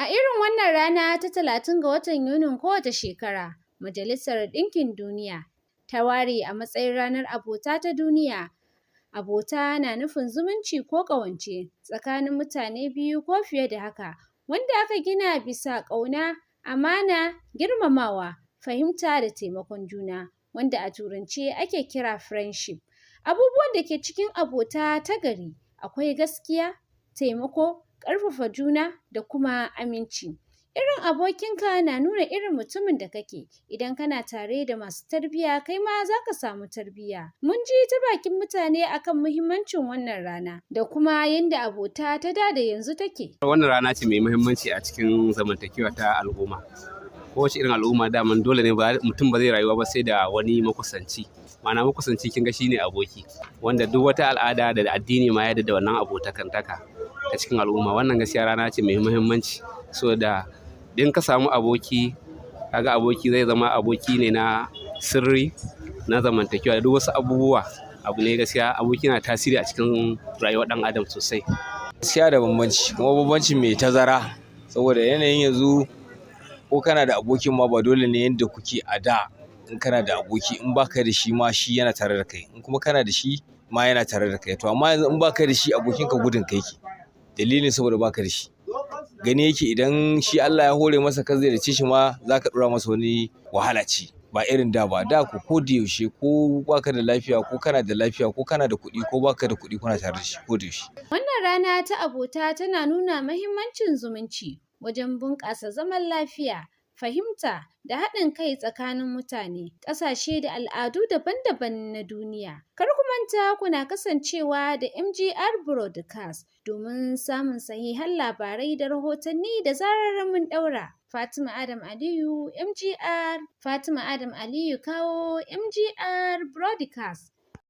A irin wannan rana ta 30 ga watan Yunin kowace shekara, Majalisar Ɗinkin Duniya ta ware a matsayin ranar abota ta duniya. Abota na nufin zumunci ko ƙawance tsakanin mutane biyu ko fiye da haka, wanda aka gina bisa ƙauna, amana, girmamawa, fahimta da taimakon juna, wanda a Turance ake kira friendship. Abubuwan da ke cikin abota ta gari akwai gaskiya, taimako, ƙarfafa juna da kuma aminci. Irin abokinka na nuna irin mutumin da kake. Idan kana tare da masu tarbiyya, kai ma za ka samu tarbiyya. Mun ji ta bakin mutane akan muhimmancin wannan rana da kuma yadda abota ta da yanzu take. Wannan rana ce mai muhimmanci a cikin zamantakewa ta al'umma. Kowace irin al'umma daman dole ne mutum ba zai rayuwa ba sai da wani makusanci. Ma'ana makusanci kin ga shine aboki, wanda duk wata al'ada da addini ma ya yarda da wannan abotakantaka a cikin al'umma. Wannan gaskiya rana ce mai muhimmanci, saboda in ka samu aboki, kaga aboki zai zama aboki ne na sirri, na zamantakewa da duk wasu abubuwa. Abu ne gaskiya aboki na tasiri a cikin rayuwar ɗan adam sosai. Gaskiya da bambanci, kuma bambanci mai tazara, saboda yanayin yanzu ko kana da abokin ma ba dole ne yanda kuke a da. In kana da aboki, in baka da shi ma shi yana tare da kai, in kuma kana da shi ma yana tare da kai. To amma yanzu in baka da shi, abokinka gudun ka yake. Dalilin saboda baka da shi. Gani yake idan shi Allah ya hore masa ka ziyarce shi ma za ka ɗora masa wani wahala ce, ba irin da ba. Da ko da yaushe, ko baka da lafiya ko kana da lafiya, ko kana da kuɗi ko baka da kuɗi, kuna tare da shi ko da yaushe. Wannan rana ta abota tana nuna muhimmancin zumunci wajen bunƙasa zaman lafiya, fahimta da haɗin kai tsakanin mutane, ƙasashe da al'adu daban-daban na duniya. Kar ku manta kuna kasancewa da MGR Broadcast domin samun sahihan labarai da rahotanni da zarar mun ɗaura. Fatima Adam Aliyu, MGR. Fatima Adam Aliyu Kawo, MGR Broadcast.